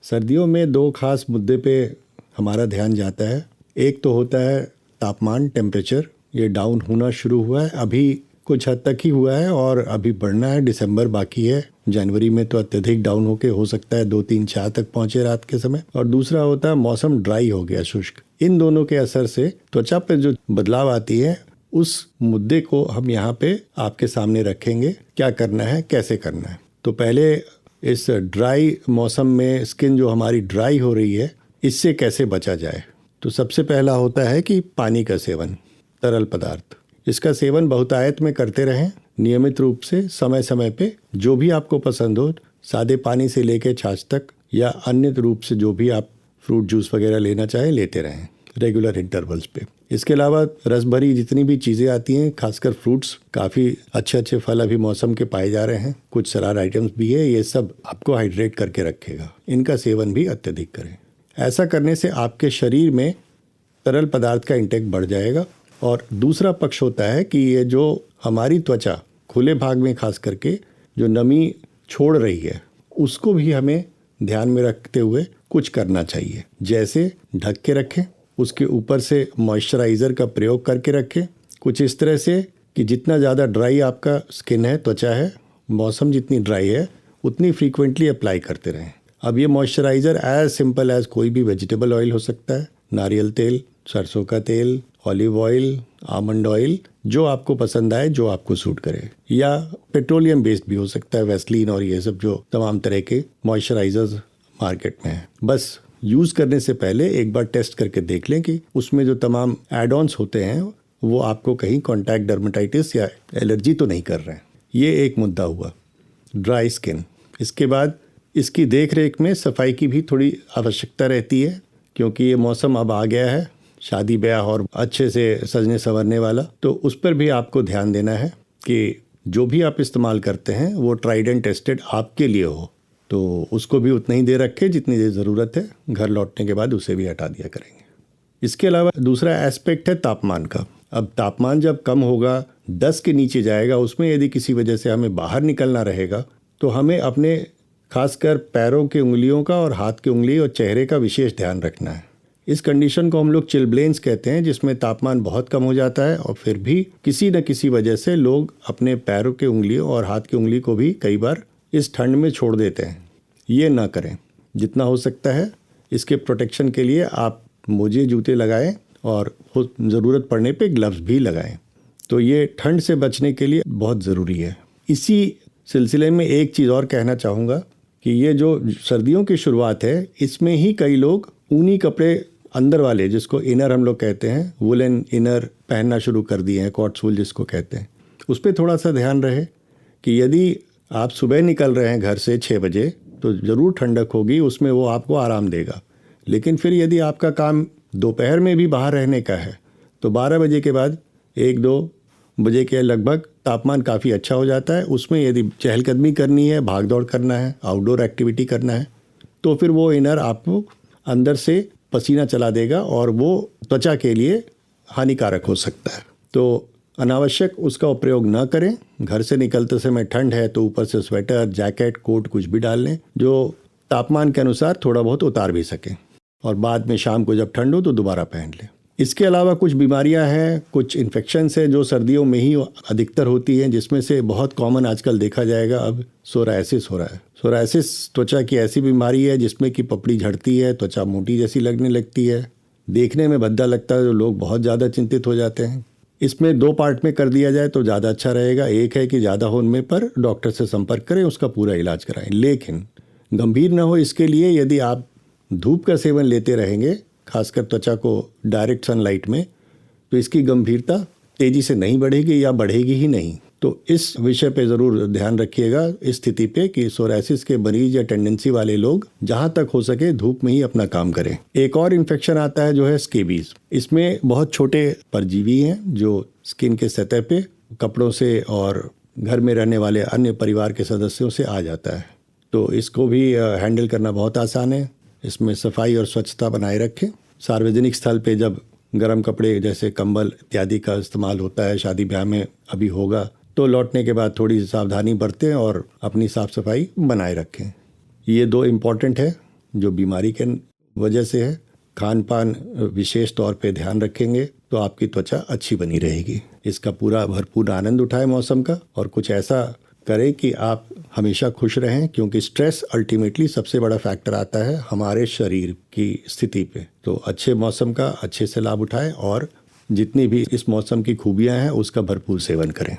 सर्दियों में दो खास मुद्दे पे हमारा ध्यान जाता है। एक तो होता है तापमान, टेम्परेचर। ये डाउन होना शुरू हुआ है, अभी कुछ हद तक ही हुआ है और अभी बढ़ना है। दिसंबर बाकी है, जनवरी में तो अत्यधिक डाउन होके हो सकता है 2-3-4 तक पहुंचे रात के समय। और दूसरा होता है मौसम ड्राई हो गया, शुष्क। इन दोनों के असर से त्वचा पे जो बदलाव आती है, उस मुद्दे को हम यहाँ पे आपके सामने रखेंगे। क्या करना है, कैसे करना है। तो पहले इस ड्राई मौसम में स्किन जो हमारी ड्राई हो रही है, इससे कैसे बचा जाए। तो सबसे पहला होता है कि पानी का सेवन, तरल पदार्थ। इसका सेवन बहुतायत में करते रहें, नियमित रूप से, समय समय पे। जो भी आपको पसंद हो, सादे पानी से लेके छाछ तक या अन्य रूप से जो भी आप फ्रूट जूस वगैरह लेना चाहें, लेते रहें रेगुलर इंटरवल्स पे। इसके अलावा रस भरी जितनी भी चीज़ें आती हैं, खासकर फ्रूट्स, काफ़ी अच्छे फल अभी मौसम के पाए जा रहे हैं, कुछ सलाद आइटम्स भी है, ये सब आपको हाइड्रेट करके रखेगा। इनका सेवन भी अत्यधिक करें। ऐसा करने से आपके शरीर में तरल पदार्थ का इंटेक बढ़ जाएगा। और दूसरा पक्ष होता है कि ये जो हमारी त्वचा खुले भाग में खास करके जो नमी छोड़ रही है, उसको भी हमें ध्यान में रखते हुए कुछ करना चाहिए। जैसे ढक के रखें, उसके ऊपर से मॉइस्चराइज़र का प्रयोग करके रखें, कुछ इस तरह से कि जितना ज़्यादा ड्राई आपका स्किन है, त्वचा है, मौसम जितनी ड्राई है, उतनी फ्रीक्वेंटली अप्लाई करते रहें। अब ये मॉइस्चराइज़र एज सिंपल एज कोई भी वेजिटेबल ऑयल हो सकता है, नारियल तेल, सरसों का तेल, ऑलिव ऑयल, आमंड ऑयल, जो आपको पसंद आए, जो आपको सूट करे। या पेट्रोलियम बेस्ड भी हो सकता है, वैसलीन और ये सब जो तमाम तरह के मॉइस्चराइजर्स मार्केट में है। बस यूज़ करने से पहले एक बार टेस्ट करके देख लें कि उसमें जो तमाम एड ऑन्स होते हैं वो आपको कहीं कॉन्टैक्ट डर्मेटाइटिस या एलर्जी तो नहीं कर रहे हैं। ये एक मुद्दा हुआ ड्राई स्किन। इसके बाद इसकी देख रेख में सफाई की भी थोड़ी आवश्यकता रहती है, क्योंकि ये मौसम अब आ गया है शादी ब्याह और अच्छे से सजने संवरने वाला। तो उस पर भी आपको ध्यान देना है कि जो भी आप इस्तेमाल करते हैं वो ट्राइड एंड टेस्टेड आपके लिए हो। तो उसको भी उतना ही दे रखे जितनी देर ज़रूरत है। घर लौटने के बाद उसे भी हटा दिया करेंगे। इसके अलावा दूसरा एस्पेक्ट है तापमान का। अब तापमान जब कम होगा, 10 के नीचे जाएगा, उसमें यदि किसी वजह से हमें बाहर निकलना रहेगा तो हमें अपने खासकर पैरों की उंगलियों का और हाथ की उंगली और चेहरे का विशेष ध्यान रखना है। इस कंडीशन को हम लोग चिलब्लेंस कहते हैं, जिसमें तापमान बहुत कम हो जाता है और फिर भी किसी न किसी वजह से लोग अपने पैरों की उंगलियों और हाथ की उंगली को भी कई बार इस ठंड में छोड़ देते हैं। ये ना करें। जितना हो सकता है इसके प्रोटेक्शन के लिए आप मोजे, जूते लगाएं और ज़रूरत पड़ने पे ग्लव्स भी लगाएं। तो ये ठंड से बचने के लिए बहुत ज़रूरी है। इसी सिलसिले में एक चीज़ और कहना चाहूँगा कि ये जो सर्दियों की शुरुआत है, इसमें ही कई लोग ऊनी कपड़े अंदर वाले, जिसको इनर हम लोग कहते हैं, वुलन इनर पहनना शुरू कर दिए हैं, कॉट्स वुल जिसको कहते हैं। उस पर थोड़ा सा ध्यान रहे कि यदि आप सुबह निकल रहे हैं घर से 6 बजे तो ज़रूर ठंडक होगी, उसमें वो आपको आराम देगा। लेकिन फिर यदि आपका काम दोपहर में भी बाहर रहने का है तो 12 बजे के बाद 1-2 बजे के लगभग तापमान काफ़ी अच्छा हो जाता है। उसमें यदि चहलकदमी करनी है, भाग दौड़ करना है, आउटडोर एक्टिविटी करना है, तो फिर वो इनर आपको अंदर से पसीना चला देगा और वो त्वचा के लिए हानिकारक हो सकता है। तो अनावश्यक उसका प्रयोग ना करें। घर से निकलते समय ठंड है तो ऊपर से स्वेटर, जैकेट, कोट कुछ भी डाल लें, जो तापमान के अनुसार थोड़ा बहुत उतार भी सकें, और बाद में शाम को जब ठंड हो तो दोबारा पहन लें। इसके अलावा कुछ बीमारियां हैं, कुछ इन्फेक्शंस है जो सर्दियों में ही अधिकतर होती हैं, जिसमें से बहुत कॉमन आजकल देखा जाएगा अब सोरायसिस हो रहा है। सोरायसिस त्वचा की ऐसी बीमारी है जिसमें कि पपड़ी झड़ती है, त्वचा मोटी जैसी लगने लगती है, देखने में भद्दा लगता है, जो लोग बहुत ज़्यादा चिंतित हो जाते हैं। इसमें 2 पार्ट में कर दिया जाए तो ज़्यादा अच्छा रहेगा। एक है कि ज़्यादा होने पर डॉक्टर से संपर्क करें, उसका पूरा इलाज कराएं। लेकिन गंभीर न हो इसके लिए यदि आप धूप का सेवन लेते रहेंगे, खासकर त्वचा को डायरेक्ट सनलाइट में, तो इसकी गंभीरता तेज़ी से नहीं बढ़ेगी या बढ़ेगी ही नहीं। तो इस विषय पे ज़रूर ध्यान रखिएगा इस स्थिति पे कि सोरायसिस के मरीज या टेंडेंसी वाले लोग जहाँ तक हो सके धूप में ही अपना काम करें। एक और इन्फेक्शन आता है जो है स्केबीज। इसमें बहुत छोटे परजीवी हैं जो स्किन के सतह पे कपड़ों से और घर में रहने वाले अन्य परिवार के सदस्यों से आ जाता है। तो इसको भी हैंडल करना बहुत आसान है। इसमें सफाई और स्वच्छता बनाए रखें। सार्वजनिक स्थल पे जब गर्म कपड़े जैसे कंबल इत्यादि का इस्तेमाल होता है, शादी ब्याह में अभी होगा, तो लौटने के बाद थोड़ी सावधानी बरतें और अपनी साफ सफाई बनाए रखें। ये 2 इम्पॉर्टेंट है जो बीमारी के वजह से है। खान पान विशेष तौर पे ध्यान रखेंगे तो आपकी त्वचा अच्छी बनी रहेगी। इसका पूरा भरपूर आनंद उठाएं मौसम का, और कुछ ऐसा करें कि आप हमेशा खुश रहें, क्योंकि स्ट्रेस अल्टीमेटली सबसे बड़ा फैक्टर आता है हमारे शरीर की स्थिति पे। तो अच्छे मौसम का अच्छे से लाभ उठाएं और जितनी भी इस मौसम की खूबियां हैं उसका भरपूर सेवन करें।